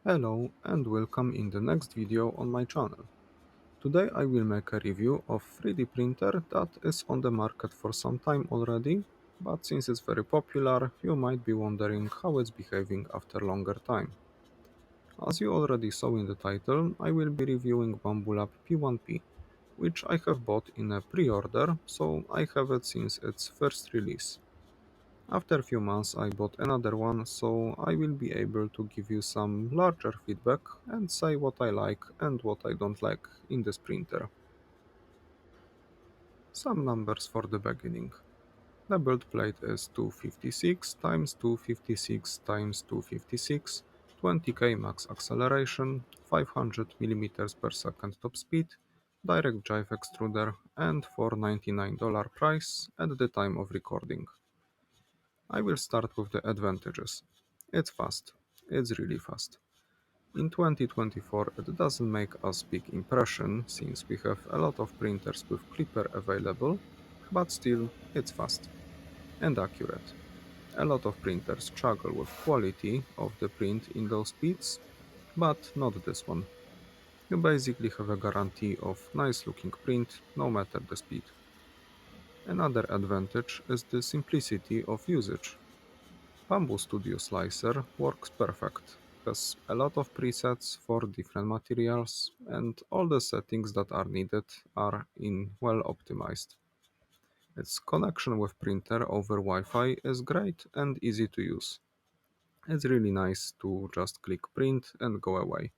Hello and welcome in the next video on my channel. Today I will make a review of 3D printer that is on the market for some time already, but since it's very popular, you might be wondering how it's behaving after longer time. As you already saw in the title, I will be reviewing BambuLab P1P, which I have bought in a pre-order, so I have it since its first release. After a few months I bought another one, so I will be able to give you some larger feedback and say what I like and what I don't like in this printer. Some numbers for the beginning. The build plate is 256 times 256 times 256, 20k max acceleration, 500 mm per second top speed, direct jive extruder and for $99 price at the time of recording. I will start with the advantages. It's fast. It's really fast. In 2024 it doesn't make us big impression since we have a lot of printers with clipper available, but still it's fast and accurate. A lot of printers struggle with quality of the print in those speeds, but not this one. You basically have a guarantee of nice looking print no matter the speed. Another advantage is the simplicity of usage. Bamboo Studio Slicer works perfect, has a lot of presets for different materials and all the settings that are needed are in well optimized. Its connection with printer over Wi-Fi is great and easy to use. It's really nice to just click print and go away,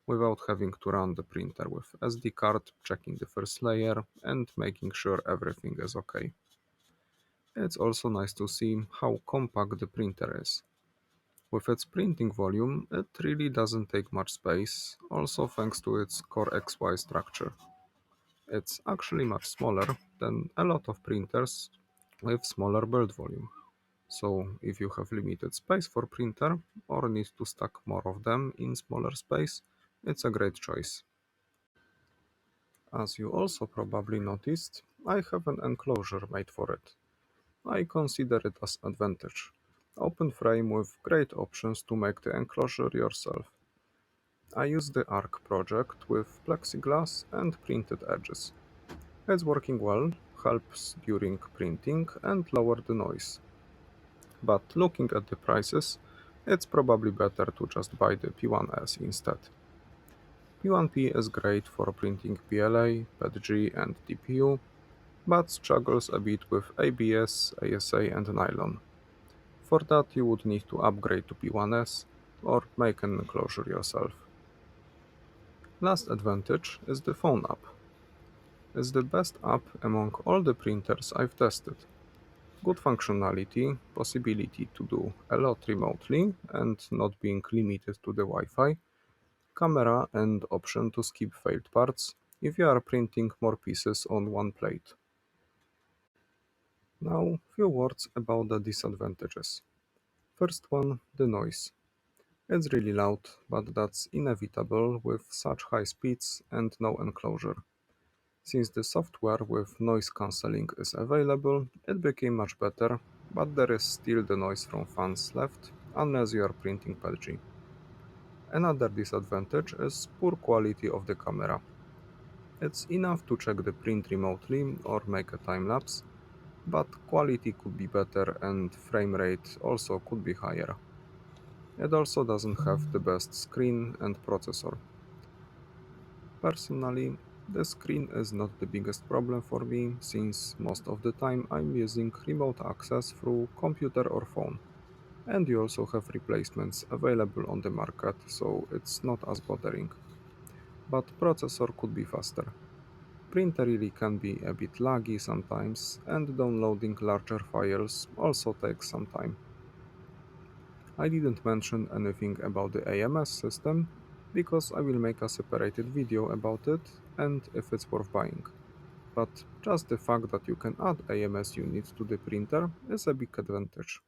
without having to run the printer with SD card, checking the first layer and making sure everything is okay. It's also nice to see how compact the printer is. With its printing volume, it really doesn't take much space, also thanks to its Core XY structure. It's actually much smaller than a lot of printers with smaller build volume. So if you have limited space for printer or need to stack more of them in smaller space, it's a great choice. As you also probably noticed, I have an enclosure made for it. I consider it as advantage. Open frame with great options to make the enclosure yourself. I use the Arc project with plexiglass and printed edges. It's working well, helps during printing and lower the noise. But looking at the prices, it's probably better to just buy the P1S instead. P1P is great for printing PLA, PETG and TPU, but struggles a bit with ABS, ASA and nylon. For that you would need to upgrade to P1S or make an enclosure yourself. Last advantage is the phone app. It's the best app among all the printers I've tested. Good functionality, possibility to do a lot remotely and not being limited to the Wi-Fi, camera and option to skip failed parts if you are printing more pieces on one plate. Now, few words about the disadvantages. First one, the noise. It's really loud, but that's inevitable with such high speeds and no enclosure. Since the software with noise cancelling is available, it became much better, but there is still the noise from fans left, unless you are printing PLG. Another disadvantage is poor quality of the camera. It's enough to check the print remotely or make a time lapse, but quality could be better and frame rate also could be higher. It also doesn't have the best screen and processor. Personally, the screen is not the biggest problem for me, since most of the time I'm using remote access through computer or phone. And you also have replacements available on the market, so it's not as bothering. But processor could be faster. Printer really can be a bit laggy sometimes, and downloading larger files also takes some time. I didn't mention anything about the AMS system, because I will make a separated video about it and if it's worth buying. But just the fact that you can add AMS units to the printer is a big advantage.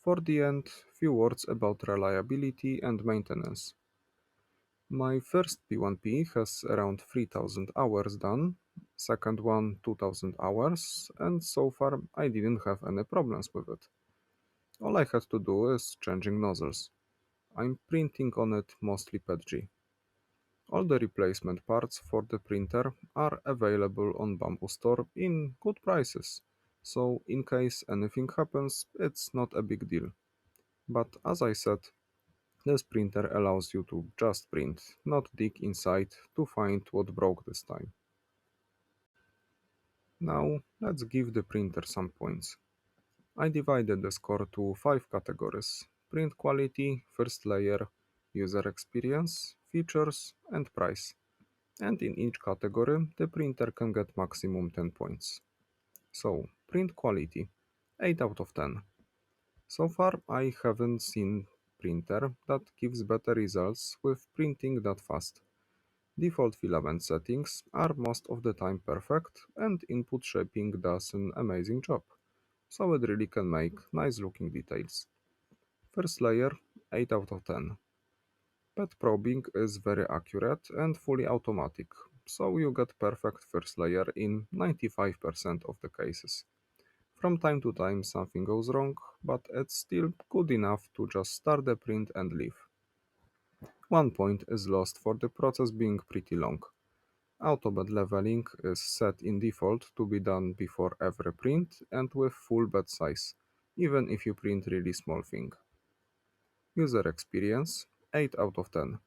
For the end, few words about reliability and maintenance. My first P1P has around 3000 hours done, second one 2000 hours, and so far I didn't have any problems with it. All I had to do is changing nozzles. I'm printing on it mostly PETG. All the replacement parts for the printer are available on Bamboo Store in good prices, so in case anything happens, it's not a big deal. But as I said, this printer allows you to just print, not dig inside to find what broke this time. Now, let's give the printer some points. I divided the score to 5 categories: print quality, first layer, user experience, features, and price. And in each category, the printer can get maximum 10 points. So, print quality 8 out of 10. So far, I haven't seen printer that gives better results with printing that fast. Default filament settings are most of the time perfect, and input shaping does an amazing job, so it really can make nice looking details. First layer 8 out of 10. Pet probing is very accurate and fully automatic, so you get perfect first layer in 95% of the cases. From time to time something goes wrong, but it's still good enough to just start the print and leave. 1 point is lost for the process being pretty long. Auto bed leveling is set in default to be done before every print and with full bed size, even if you print really small thing. User experience 8 out of 10.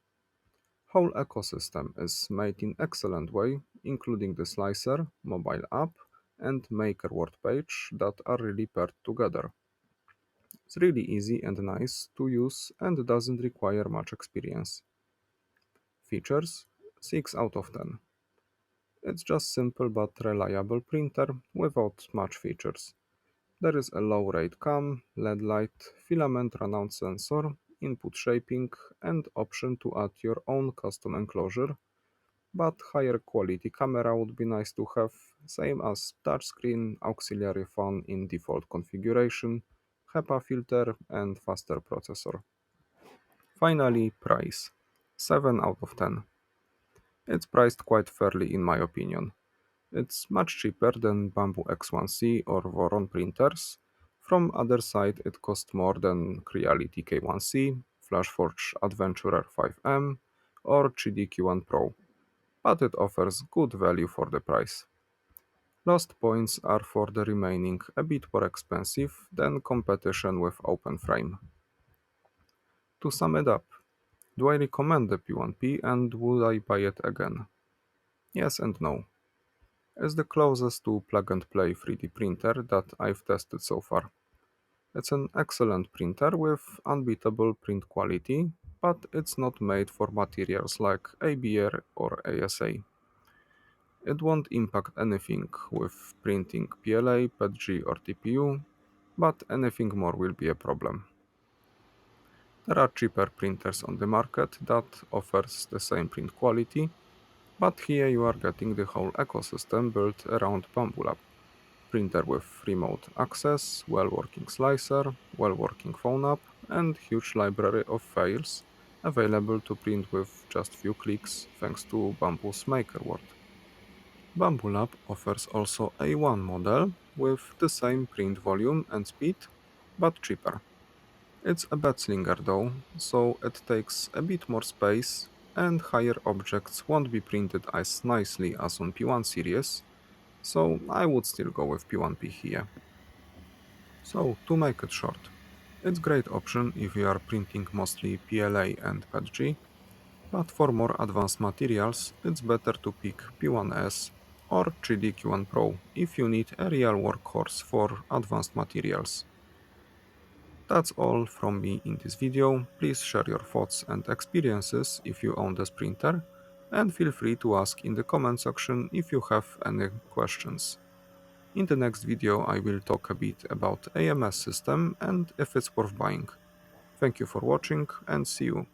Whole ecosystem is made in excellent way, including the slicer, mobile app, and maker word page that are really paired together. It's really easy and nice to use and doesn't require much experience. Features 6 out of 10. It's just simple but reliable printer without much features. There is a low rate cam, LED light, filament runout sensor, input shaping, and option to add your own custom enclosure, but higher quality camera would be nice to have, same as touchscreen, auxiliary fan in default configuration, HEPA filter, and faster processor. Finally, price 7 out of 10. It's priced quite fairly in my opinion. It's much cheaper than Bamboo X1C or Voron printers. From other side, it costs more than Creality K1C, FlashForge Adventurer 5M, or GDQ1 Pro, but it offers good value for the price. Lost points are for the remaining a bit more expensive than competition with OpenFrame. To sum it up, do I recommend the P1P and would I buy it again? Yes and no. It's the closest to plug and play 3D printer that I've tested so far. It's an excellent printer with unbeatable print quality, but it's not made for materials like ABR or ASA. It won't impact anything with printing PLA, PETG or TPU, but anything more will be a problem. There are cheaper printers on the market that offers the same print quality, but here you are getting the whole ecosystem built around BambuLab. Printer with remote access, well-working slicer, well-working phone app, and huge library of files available to print with just few clicks thanks to Bamboo's MakerWord. BambuLab offers also A1 model with the same print volume and speed, but cheaper. It's a bed slinger though, so it takes a bit more space and higher objects won't be printed as nicely as on P1 series, so I would still go with P1P here. So, to make it short, it's great option if you are printing mostly PLA and PETG, but for more advanced materials, it's better to pick P1S or 3DQ1 Pro if you need a real workhorse for advanced materials. That's all from me in this video. Please share your thoughts and experiences if you own this printer, and feel free to ask in the comment section if you have any questions. In the next video I will talk a bit about AMS system and if it's worth buying. Thank you for watching and see you.